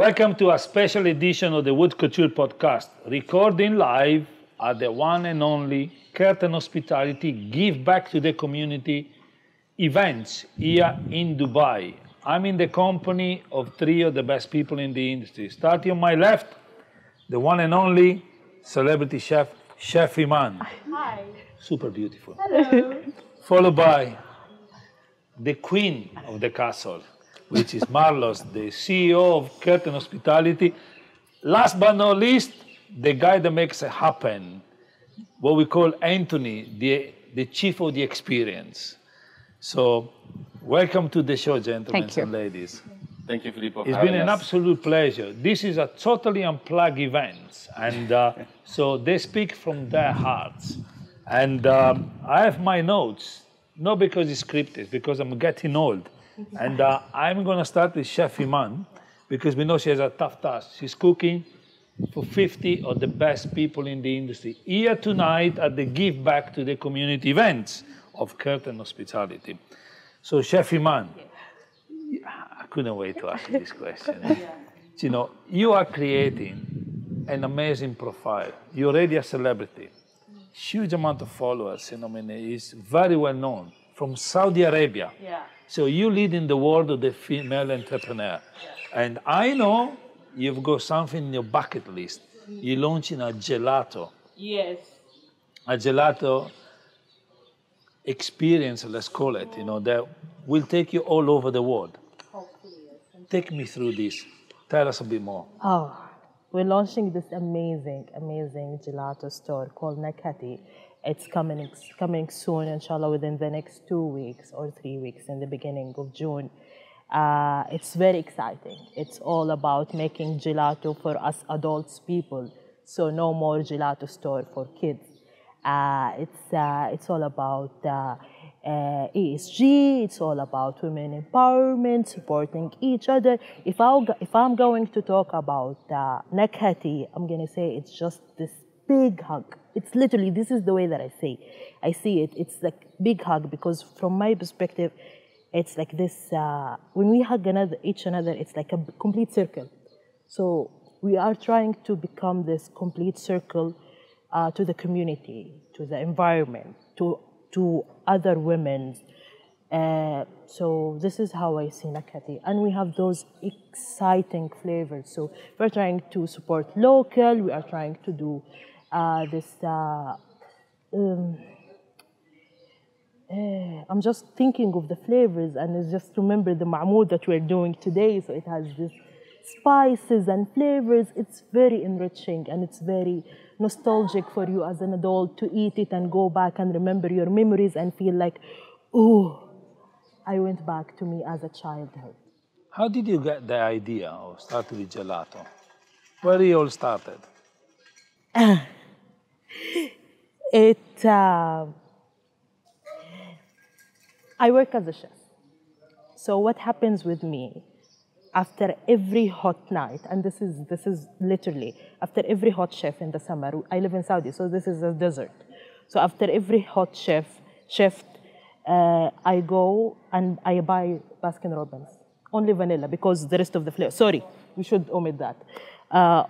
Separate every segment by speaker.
Speaker 1: Welcome to a special edition of the Wood Couture Podcast, recording live at the one and only Kerten Hospitality Give Back to the Community events here in Dubai. I'm in the company of three of the best people in the industry. Starting on my left, the one and only celebrity chef, Chef Eman.
Speaker 2: Hi.
Speaker 1: Super beautiful.
Speaker 2: Hello.
Speaker 1: Followed by the queen of the castle, which is Marloes, the CEO of Kerten Hospitality. Last but not least, the guy that makes it happen, what we call Antony, the chief of the experience. So, welcome to the show, gentlemen and ladies.
Speaker 3: Thank you, Filippo.
Speaker 1: It's been an absolute pleasure. This is a totally unplugged event, and so they speak from their hearts. And I have my notes, not because it's scripted, because I'm getting old. And I'm going to start with Chef Eman, because we know she has a tough task. She's cooking for 50 of the best people in the industry here tonight at the Give Back to the Community events of Kerten Hospitality. So, Chef Eman, I couldn't wait to ask you this question. You know, you are creating an amazing profile. You're already a celebrity. Huge amount of followers. You know, I mean, it's very well known from Saudi Arabia.
Speaker 2: Yeah.
Speaker 1: So you lead in the world of the female entrepreneur. And I know you've got something in your bucket list. You're launching a gelato.
Speaker 2: Yes.
Speaker 1: A gelato experience, let's call it, you know, that will take you all over the world.
Speaker 2: Hopefully, yes.
Speaker 1: Take me through this. Tell us a bit more.
Speaker 2: Oh, we're launching this amazing gelato store called Nakhati. It's coming soon, inshallah, within the next 2 weeks or 3 weeks in the beginning of June. It's very exciting. It's all about making gelato for us adults people. So no more gelato store for kids. It's all about ESG. It's all about women empowerment, supporting each other. If I'm going to talk about Nakhati, I'm gonna say it's just this big hug. It's literally, this is the way that I see it. It's like big hug, because from my perspective, it's like this. When we hug each another, it's like a complete circle. So we are trying to become this complete circle to the community, to the environment, to other women. So this is how I see Nakhati. And we have those exciting flavors. So we're trying to support local. We are trying to do I'm just thinking of the flavors, and I just remember the ma'moud that we're doing today. So it has this spices and flavors. It's very enriching, and it's very nostalgic for you as an adult to eat it and go back and remember your memories and feel like, oh, I went back to me as a childhood.
Speaker 1: How did you get the idea of starting with gelato? Where you all started?
Speaker 2: I work as a chef. So what happens with me, after every hot night, and this is literally, after every hot chef in the summer, I live in Saudi, so this is a desert. So after every hot shift, I go and I buy Baskin Robbins, only vanilla, because the rest of the flavor, sorry, we should omit that.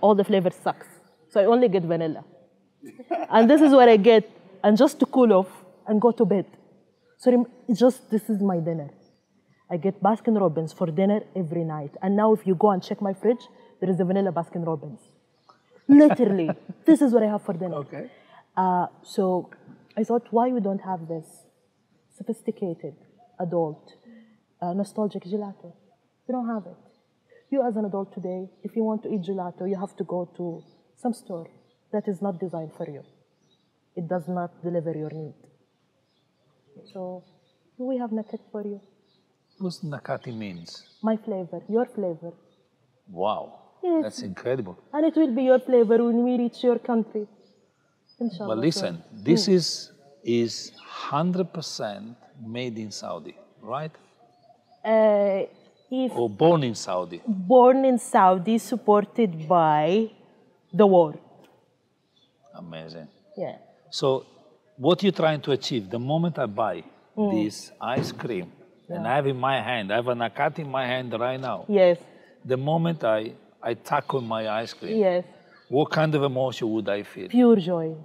Speaker 2: All the flavor sucks. So I only get vanilla. And this is what I get, and just to cool off and go to bed. So this is my dinner. I get Baskin Robbins for dinner every night. And now if you go and check my fridge, there is a vanilla Baskin Robbins. Literally, this is what I have for dinner.
Speaker 1: Okay.
Speaker 2: So I thought, why we don't have this sophisticated, adult, nostalgic gelato? We don't have it. You as an adult today, if you want to eat gelato, you have to go to some store that is not designed for you. It does not deliver your need. So we have Nakhati for you.
Speaker 1: What Nakhati means?
Speaker 2: My flavor, your flavor.
Speaker 1: Wow,
Speaker 2: Yes.
Speaker 1: that's incredible.
Speaker 2: And it will be your flavor when we reach your country. Inshallah.
Speaker 1: But listen, this is 100% made in Saudi, right? Or born in Saudi?
Speaker 2: Born in Saudi, supported by the war.
Speaker 1: Amazing.
Speaker 2: Yeah.
Speaker 1: So what you're trying to achieve, the moment I buy this ice cream, and I have in my hand, I have a Nakhati in my hand right now.
Speaker 2: Yes.
Speaker 1: The moment I I tackle my ice cream,
Speaker 2: Yes.
Speaker 1: what kind of emotion would I feel?
Speaker 2: Pure joy.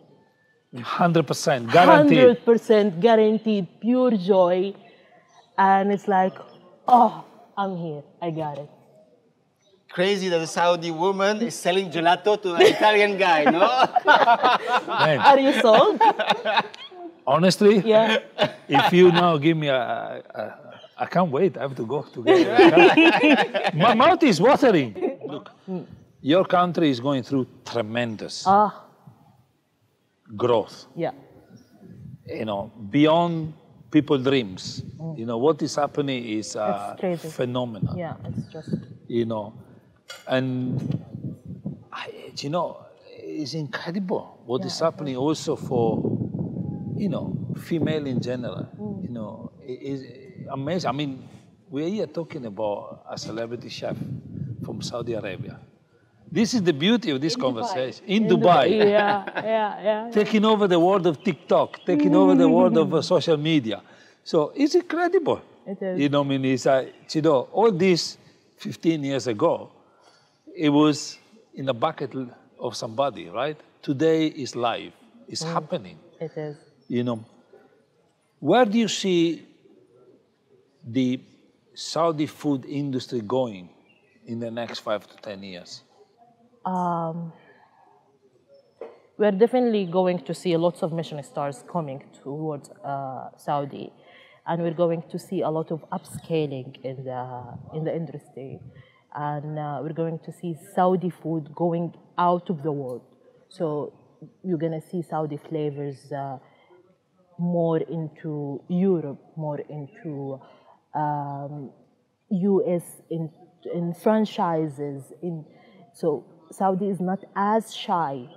Speaker 1: 100% guaranteed.
Speaker 2: 100% guaranteed pure joy. And it's like, oh, I'm here. I got it.
Speaker 3: Crazy that a Saudi woman is selling gelato to an Italian guy, no?
Speaker 1: Man,
Speaker 2: Are you sold?
Speaker 1: honestly,
Speaker 2: Yeah.
Speaker 1: if you now give me I can't wait. I have to go together. My mouth is watering. Look, your country is going through tremendous growth.
Speaker 2: Yeah.
Speaker 1: You know, beyond people's dreams. You know, what is happening is
Speaker 2: It's crazy.
Speaker 1: phenomenal.
Speaker 2: Yeah, it's just.
Speaker 1: You know, and you know, it's incredible what is happening also for, you know, female in general. You know, it is amazing. I mean, we're here talking about a celebrity chef from Saudi Arabia. This is the beauty of this conversation. In Dubai.
Speaker 2: Yeah.
Speaker 1: Taking over the world of TikTok, taking over the world of social media. So it's incredible.
Speaker 2: It is.
Speaker 1: You know, I mean, it's, you know, all this 15 years ago, it was in the bucket of somebody, right? Today is live. It's happening.
Speaker 2: It is.
Speaker 1: You know, where do you see the Saudi food industry going in the next 5 to 10 years?
Speaker 2: We're definitely going to see lots of Michelin stars coming towards Saudi, and we're going to see a lot of upscaling in the industry, and we're going to see Saudi food going out of the world. So you're gonna see Saudi flavors more into Europe, more into US, in franchises. So Saudi is not as shy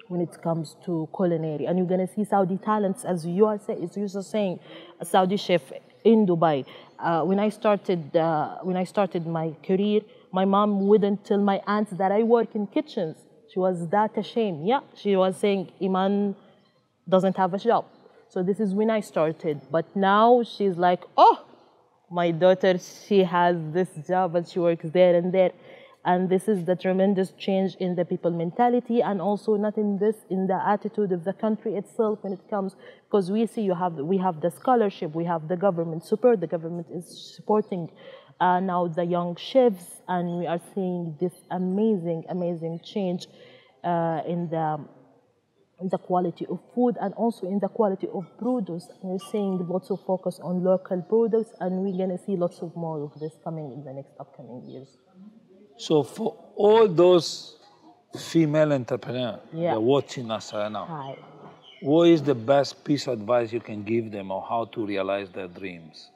Speaker 2: when it comes to culinary, and you're gonna see Saudi talents, as you are saying, a Saudi chef in Dubai. When I started my career, my mom wouldn't tell my aunts that I work in kitchens. She was that ashamed. Yeah, she was saying Eman doesn't have a job. So this is when I started. But now she's like, oh, my daughter, she has this job and she works there and there. And this is the tremendous change in the people mentality, and also not in the attitude of the country itself when it comes, because we see we have the scholarship, we have the government support, the government is supporting now the young chefs, and we are seeing this amazing change in the quality of food and also in the quality of produce. We're seeing lots of focus on local products, and we're gonna see lots of more of this coming in the next upcoming years.
Speaker 1: So for all those female entrepreneurs that are watching us right now,
Speaker 2: Hi.
Speaker 1: what is the best piece of advice you can give them on how to realize their dreams?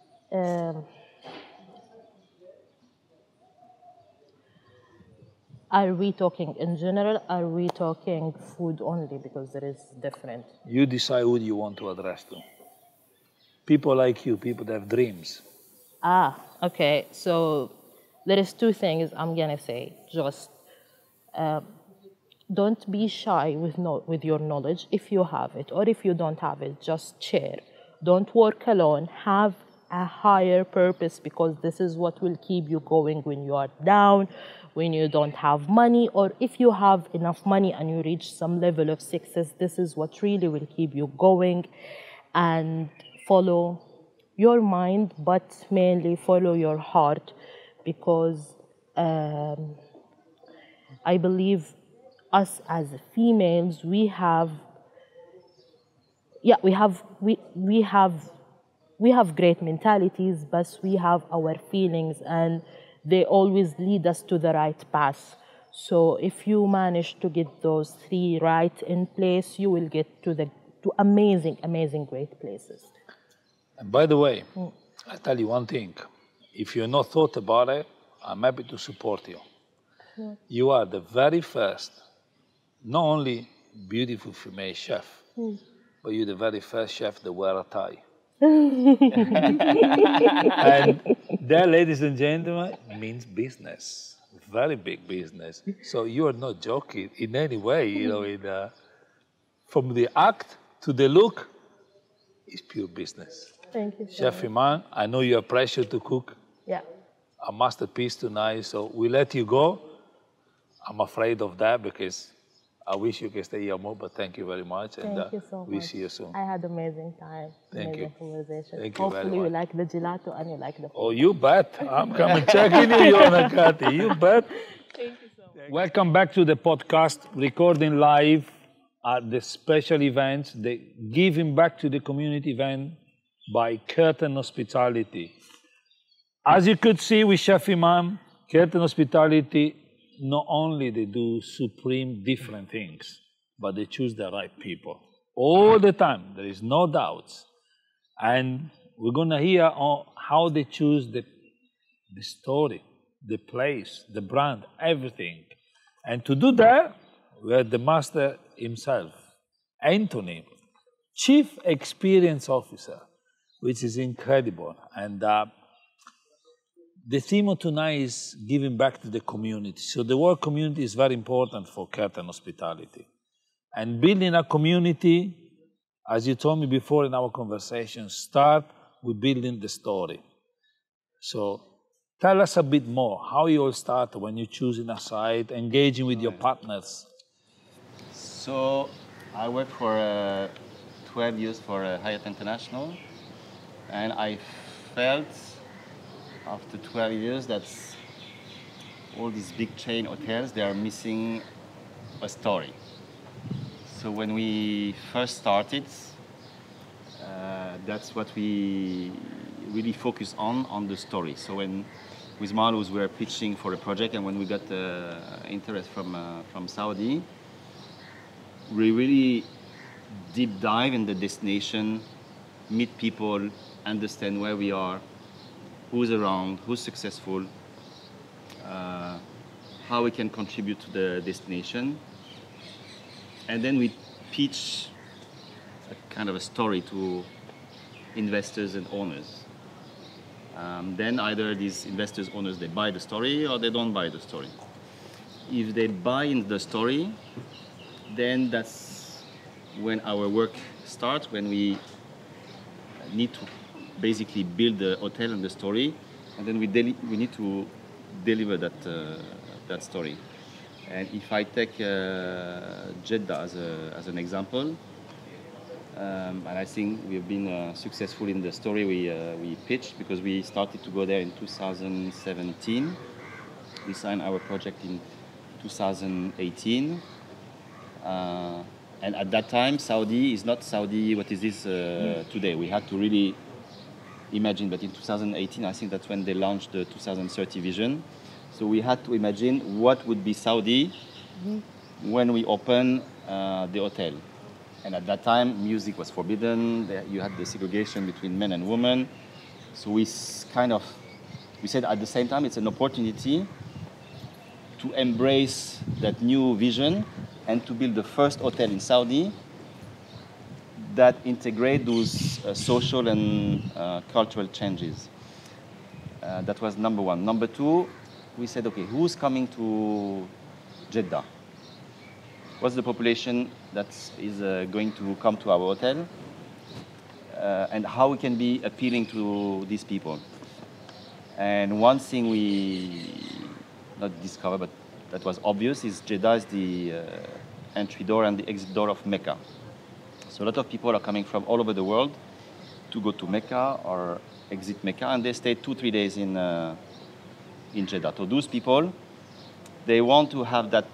Speaker 2: Are we talking in general? Are we talking food only? Because there is different.
Speaker 1: You decide who you want to address to. People like you, people that have dreams.
Speaker 2: Okay. So there is two things I'm gonna say. Just don't be shy with your knowledge. If you have it or if you don't have it, just share. Don't work alone. Have a higher purpose, because this is what will keep you going when you are down, when you don't have money, or if you have enough money and you reach some level of success. This is what really will keep you going. And follow your mind, but mainly follow your heart, because I believe us as females, we have great mentalities, but we have our feelings, and they always lead us to the right path. So if you manage to get those three right in place, you will get to amazing great places.
Speaker 1: And by the way, I tell you one thing. If you're not thought about it, I'm happy to support you. Yeah. You are the very first, not only beautiful female chef, but you're the very first chef that wear a tie. And that, ladies and gentlemen, means business, very big business. So you are not joking in any way, you know, from the act to the look, it's pure business.
Speaker 2: Thank you.
Speaker 1: Chef Eman, I know you are pressure to cook
Speaker 2: a
Speaker 1: masterpiece tonight, so we let you go. I'm afraid of that because I wish you could stay here more, but thank you very much.
Speaker 2: Thank you so
Speaker 1: we
Speaker 2: much.
Speaker 1: see you soon.
Speaker 2: I had amazing time.
Speaker 1: Thank
Speaker 2: amazing
Speaker 1: you.
Speaker 2: conversation.
Speaker 1: Thank you
Speaker 2: Hopefully
Speaker 1: very
Speaker 2: you
Speaker 1: much.
Speaker 2: like the gelato and you like the food.
Speaker 1: Oh, you bet. I'm coming checking you, Nakhati. You bet.
Speaker 2: Thank you so much.
Speaker 1: Welcome back to the podcast, recording live at the special events, the Giving Back to the Community event by Kerten Hospitality. As you could see with Chef Eman, Kerten Hospitality, not only they do supreme different things, but they choose the right people. All the time, there is no doubts. And we're going to hear how they choose the story, the place, the brand, everything. And to do that, we have the master himself, Antony, Chief Experience Officer, which is incredible. And the theme of tonight is giving back to the community. So the word community is very important for Kerten Hospitality. And building a community, as you told me before in our conversation, start with building the story. So tell us a bit more, how you all start when you're choosing a site, engaging with your partners.
Speaker 3: So I worked for 12 years for Hyatt International, and I felt after 12 years that all these big chain hotels, they are missing a story. So when we first started, that's what we really focus on the story. So when with Marloes we were pitching for a project, and when we got interest from Saudi, we really deep dive in the destination, meet people, understand where we are, who's around, who's successful, how we can contribute to the destination. And then we pitch a kind of a story to investors and owners. Then either these investors, owners, they buy the story or they don't buy the story. If they buy in the story, then that's when our work starts, when we need to basically build the hotel and the story, and then we need to deliver that story. And if I take Jeddah as an example, and I think we've been successful in the story we pitched, because we started to go there in 2017. We signed our project in 2018. And at that time, Saudi is not Saudi, what is this today? We had to really imagine, but in 2018, I think that's when they launched the 2030 vision. So we had to imagine what would be Saudi when we open the hotel. And at that time, music was forbidden. You had the segregation between men and women. So we said at the same time, it's an opportunity to embrace that new vision and to build the first hotel in Saudi that integrate those social and cultural changes. That was number one. Number two, we said, okay, who's coming to Jeddah? What's the population that is going to come to our hotel? And how we can be appealing to these people. And one thing we not discovered, but that was obvious, is Jeddah is the entry door and the exit door of Mecca. So a lot of people are coming from all over the world to go to Mecca or exit Mecca, and they stay 2-3 days in Jeddah. So those people, they want to have that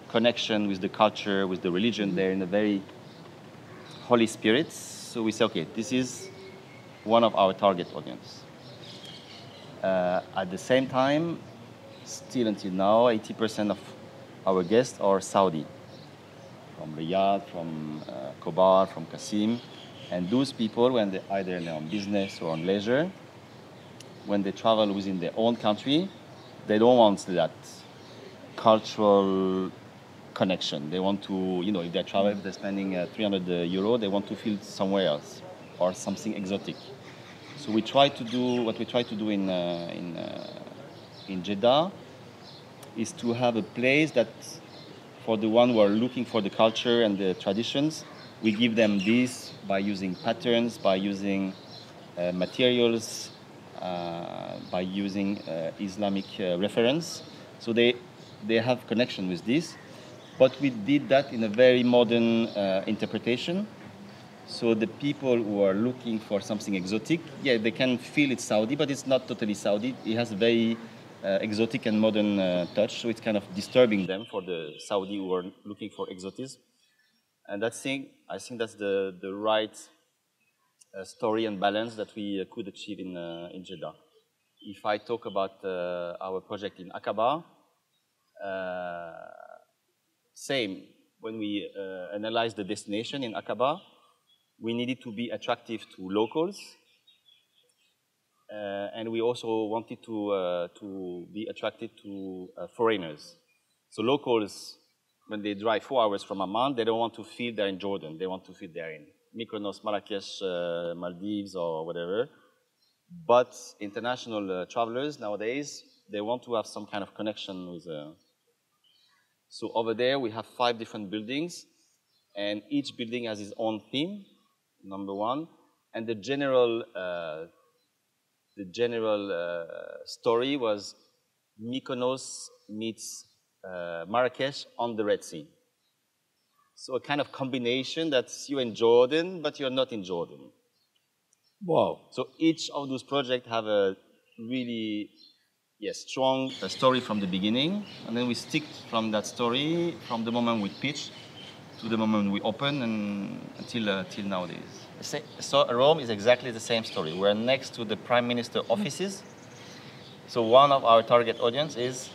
Speaker 3: connection with the culture, with the religion. They're in a very holy spirit. So we say, okay, this is one of our target audience. At the same time, still until now, 80% of our guests are Saudi, from Riyadh, from Khobar, from Qasim. And those people, when they either on business or on leisure, when they travel within their own country, they don't want that cultural connection. They want to, if they travel, if they're spending 300 euro, they want to feel somewhere else or something exotic. So we try to do what we try to do in Jeddah is to have a place that, for the one who are looking for the culture and the traditions, we give them this by using patterns, by using materials, by using Islamic reference. So they they have connection with this. But we did that in a very modern interpretation. So the people who are looking for something exotic, yeah, they can feel it's Saudi, but it's not totally Saudi. It has a very exotic and modern touch, so it's kind of disturbing them for the Saudi who are looking for exotism. And I think that's the right story and balance that we could achieve in Jeddah. If I talk about our project in Aqaba, same. When we analyzed the destination in Aqaba, we needed to be attractive to locals, and we also wanted to be attractive to foreigners. So locals, when they drive 4 hours from Amman, they don't want to feel they're in Jordan. They want to feel they're in Mykonos, Marrakesh, Maldives, or whatever. But international travelers nowadays, they want to have some kind of connection with. So over there, we have 5 different buildings, and each building has its own theme. Number one, and the general story was Mykonos meets Marrakesh on the Red Sea. So a kind of combination that's you're in Jordan, but you're not in Jordan.
Speaker 1: Wow.
Speaker 3: So each of those projects have a really strong story from the beginning, and then we stick from that story from the moment we pitch to the moment we open and until till nowadays. So Rome is exactly the same story. We're next to the Prime Minister offices. So one of our target audience is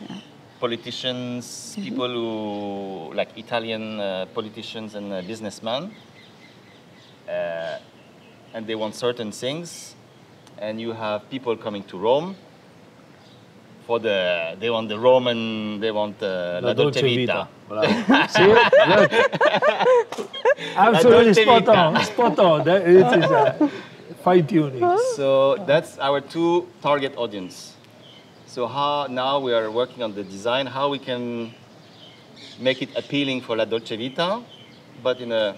Speaker 3: politicians, people who like Italian politicians and businessmen, and they want certain things. And you have people coming to Rome for they want the Roman, they want la dolce vita.
Speaker 1: See, look. Absolutely spot on. It is fine tuning.
Speaker 3: So that's our 2 target audience. So how now we are working on the design, how we can make it appealing for la dolce vita, but in a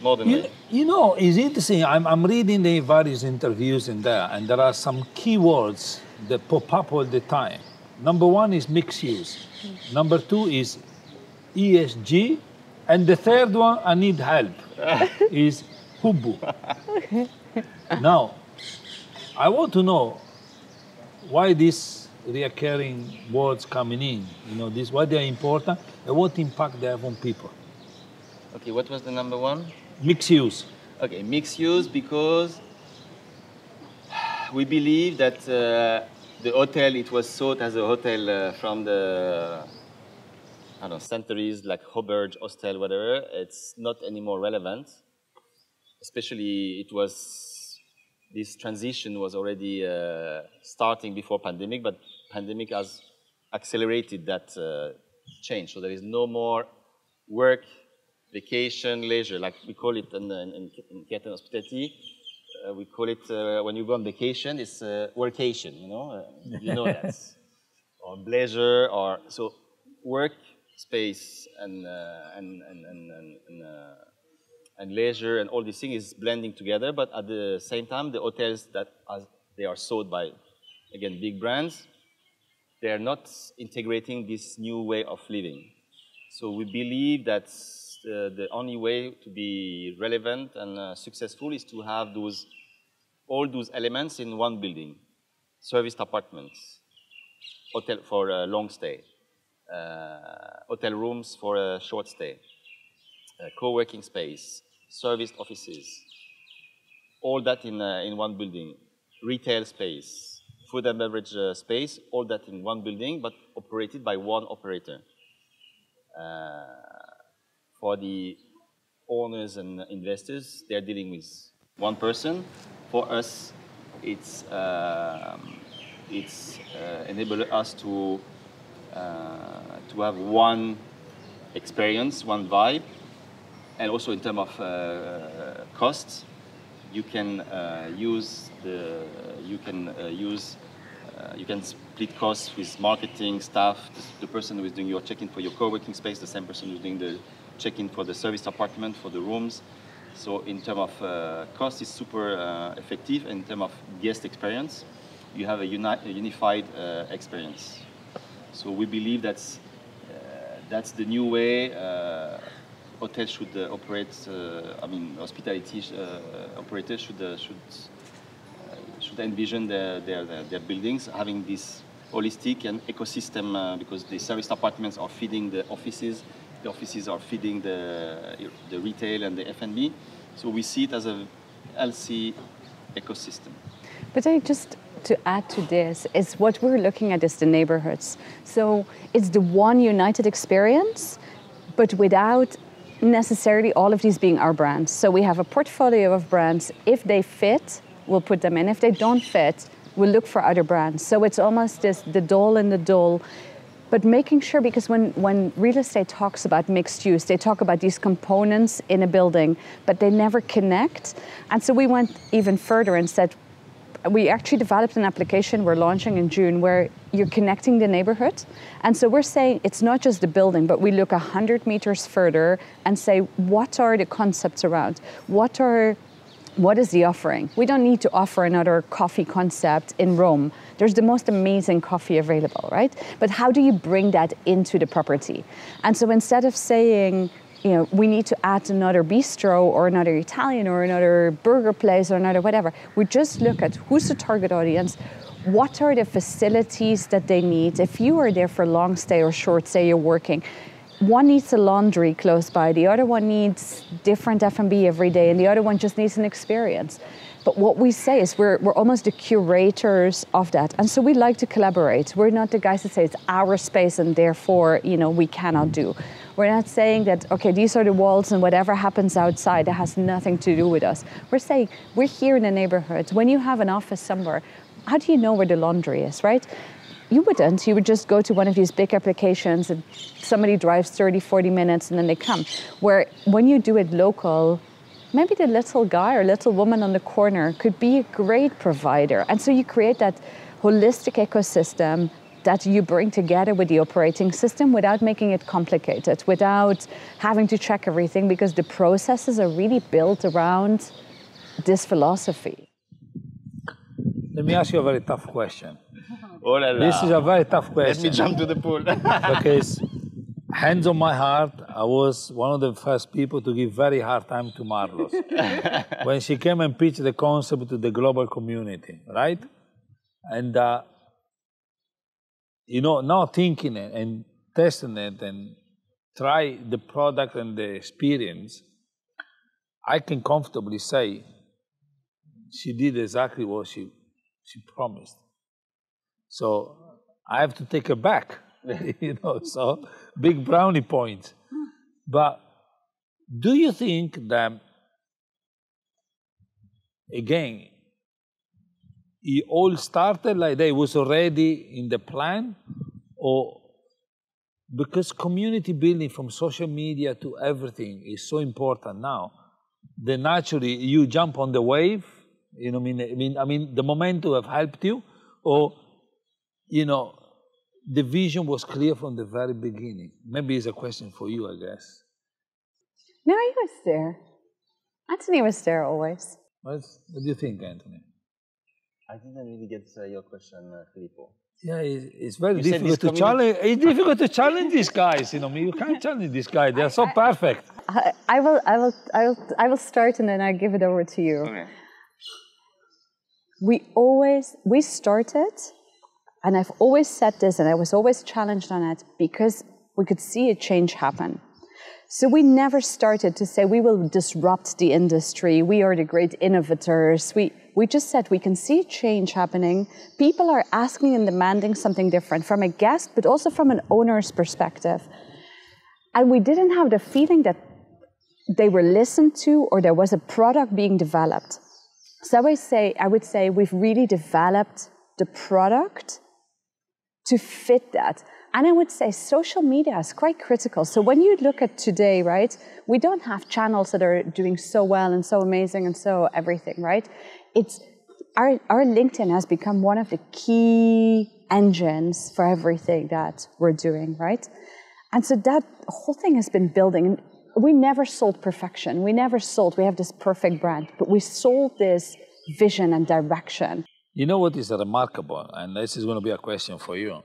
Speaker 3: modern way.
Speaker 1: You know, it's interesting. I'm reading the various interviews in there, and there are some keywords that pop up all the time. Number 1 is mixed use. Number 2 is ESG. And the third one, I need help, is Hubbu. Now, I want to know why these recurring words coming in, why they are important and what impact they have on people.
Speaker 3: Okay, what was the number 1?
Speaker 1: Mixed use.
Speaker 3: Okay, mixed use because we believe that the hotel, it was thought as a hotel from the centuries, like Hoberge, Hostel, whatever. It's not anymore relevant. Especially this transition was already starting before pandemic, but pandemic has accelerated that change. So there is no more work, vacation, leisure, like we call it in Kerten Hospitality. We call it, when you go on vacation, it's workation, you know that. Or leisure, or so work, space, and leisure, and all these things is blending together. But at the same time, the hotels they are sold by, again, big brands, they are not integrating this new way of living. So we believe that the only way to be relevant and successful is to have all those elements in one building. Serviced apartments, hotel for a long stay, hotel rooms for a short stay, co-working space, serviced offices, all that in one building. Retail space, food and beverage space, all that in one building, but operated by one operator. For the owners and investors, they're dealing with one person. For us, it's enabled us to have one experience, one vibe, and also in terms of costs, you can you can split costs with marketing staff, the person who is doing your check-in for your co-working space, the same person who's doing the check-in for the serviced apartment, for the rooms. So in terms of cost, it's super effective. In terms of guest experience, you have a unified experience. So we believe that's the new way hotels should operate. Hospitality operators should envision their buildings having this holistic and ecosystem because the service apartments are feeding the offices are feeding the retail and the F&B. So we see it as a healthy ecosystem.
Speaker 4: But just to add to this, is what we're looking at is the neighborhoods. So it's the one united experience, but without necessarily all of these being our brands. So we have a portfolio of brands. If they fit, we'll put them in. If they don't fit, we'll look for other brands. So it's almost the doll in the doll. But making sure, because when real estate talks about mixed use, they talk about these components in a building, but they never connect. And so we went even further and said, we actually developed an application we're launching in June where you're connecting the neighborhood. And so we're saying it's not just the building, but we look 100 meters further and say, what are the concepts around? What is the offering? We don't need to offer another coffee concept in Rome. There's the most amazing coffee available, right? But how do you bring that into the property? And so instead of saying, we need to add another bistro or another Italian or another burger place or another whatever, we just look at who's the target audience, what are the facilities that they need. If you are there for long stay or short stay, you're working, one needs a laundry close by, the other one needs different F&B every day, and the other one just needs an experience. But what we say is we're almost the curators of that. And so we like to collaborate. We're not the guys that say it's our space and therefore, we cannot do. We're not saying that, okay, these are the walls and whatever happens outside, that has nothing to do with us. We're saying we're here in the neighborhood. When you have an office somewhere, how do you know where the laundry is, right? You wouldn't. You would just go to one of these big applications and somebody drives 30, 40 minutes and then they come. Where when you do it local, maybe the little guy or little woman on the corner could be a great provider. And so you create that holistic ecosystem that you bring together with the operating system without making it complicated, without having to check everything, because the processes are really built around this philosophy.
Speaker 1: Let me ask you a very tough question.
Speaker 3: Oh la la.
Speaker 1: This is a very tough question.
Speaker 3: Let me jump to the pool.
Speaker 1: Because hands on my heart, I was one of the first people to give very hard time to Marloes when she came and pitched the concept to the global community, right? And now thinking it and testing it and try the product and the experience, I can comfortably say she did exactly what she promised. So I have to take her back, so big brownie points. But do you think that, again, it all started like that, it was already in the plan? Or because community building from social media to everything is so important now, then naturally you jump on the wave, the momentum have helped you, or, the vision was clear from the very beginning? Maybe it's a question for you, I guess.
Speaker 4: No, he was there. Antony was there always.
Speaker 1: What do you think, Antony?
Speaker 3: I didn't really get your question, Filippo.
Speaker 1: Yeah, it's very difficult to challenge. It's difficult to challenge these guys. You can't challenge these guys. They are so perfect.
Speaker 4: I will start and then I give it over to you.
Speaker 3: Okay.
Speaker 4: We started, and I've always said this, and I was always challenged on it because we could see a change happen. So we never started to say we will disrupt the industry. We are the great innovators. We just said we can see change happening. People are asking and demanding something different from a guest, but also from an owner's perspective. And we didn't have the feeling that they were listened to or there was a product being developed. So I would say we've really developed the product to fit that. And I would say social media is quite critical. So when you look at today, right, we don't have channels that are doing so well and so amazing and so everything, right? It's our LinkedIn has become one of the key engines for everything that we're doing, right? And so that whole thing has been building. We never sold perfection. We have this perfect brand, but we sold this vision and direction.
Speaker 1: You know what is remarkable, and this is going to be a question for you,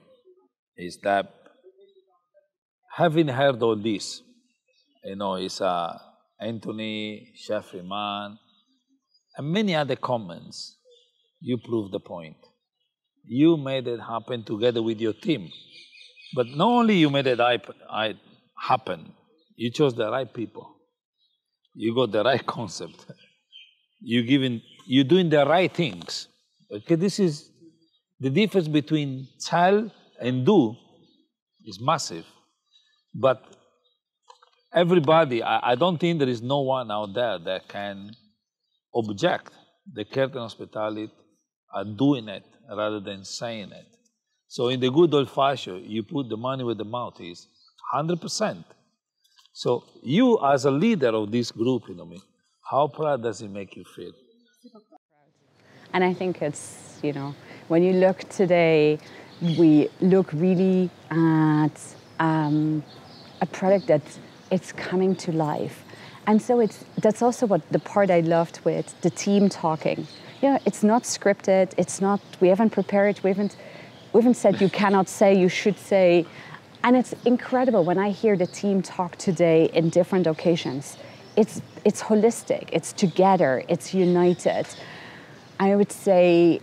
Speaker 1: is that having heard all this, it's Antony, Chef Eman, and many other comments, you prove the point. You made it happen together with your team. But not only you made it happen, you chose the right people. You got the right concept. You're doing the right things. Okay, this is the difference between tell and do is massive. But everybody, I don't think there is no one out there that can object. The Kerten Hospitality are doing it rather than saying it. So in the good old fashion, you put the money where the mouth is, 100%. So you as a leader of this group, how proud does it make you feel?
Speaker 4: And I think it's, when you look today, we look really at a product that it's coming to life. And so that's also what the part I loved with the team talking. It's not scripted, we haven't prepared, we haven't said you cannot say, you should say. And it's incredible when I hear the team talk today in different occasions. It's holistic, it's together, it's united. I would say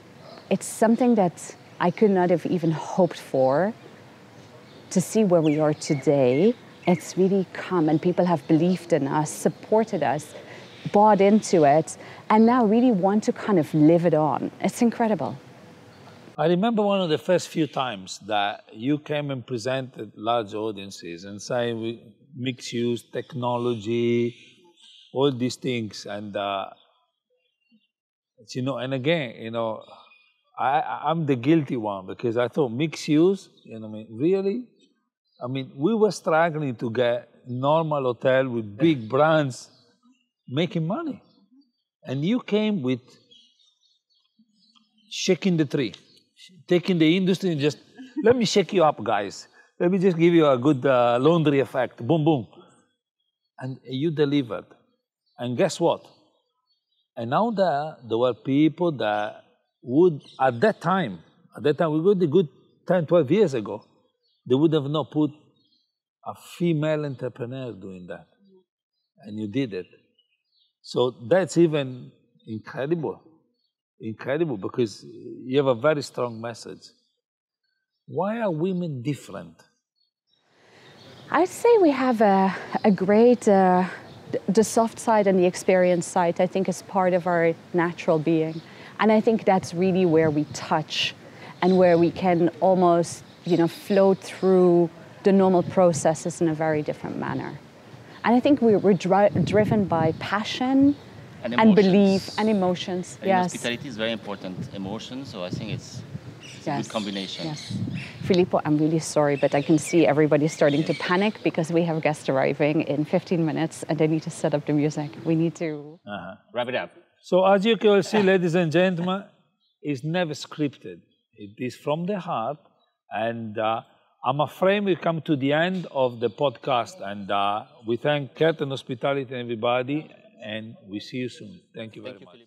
Speaker 4: it's something that I could not have even hoped for. To see where we are today, it's really come and people have believed in us, supported us, bought into it, and now really want to kind of live it on. It's incredible.
Speaker 1: I remember one of the first few times that you came and presented large audiences and saying mixed use, technology, all these things. And, and again, I'm the guilty one because I thought mixed use, really? We were struggling to get normal hotel with big brands making money. And you came with shaking the tree, taking the industry and just, let me shake you up, guys. Let me just give you a good laundry effect, boom, boom. And you delivered. And guess what? And now there were people that would, at that time, we got a good 10, 12 years ago, they would have not put a female entrepreneur doing that. And you did it. So that's even incredible because you have a very strong message. Why are women different?
Speaker 4: I'd say we have a great, the soft side and the experience side, I think is part of our natural being. And I think that's really where we touch and where we can almost, flow through the normal processes in a very different manner. And I think we're driven by passion and belief and emotions.
Speaker 3: And
Speaker 4: yes.
Speaker 3: Hospitality is very important emotion, so I think it's a good combination.
Speaker 4: Yes. Filippo, I'm really sorry, but I can see everybody starting to panic because we have guests arriving in 15 minutes and they need to set up the music. We need to
Speaker 3: wrap it up.
Speaker 1: So as you can see, ladies and gentlemen, it's never scripted. It is from the heart. And I'm afraid we come to the end of the podcast. And we thank Kerten Hospitality and everybody. And we see you soon. Thank you very much.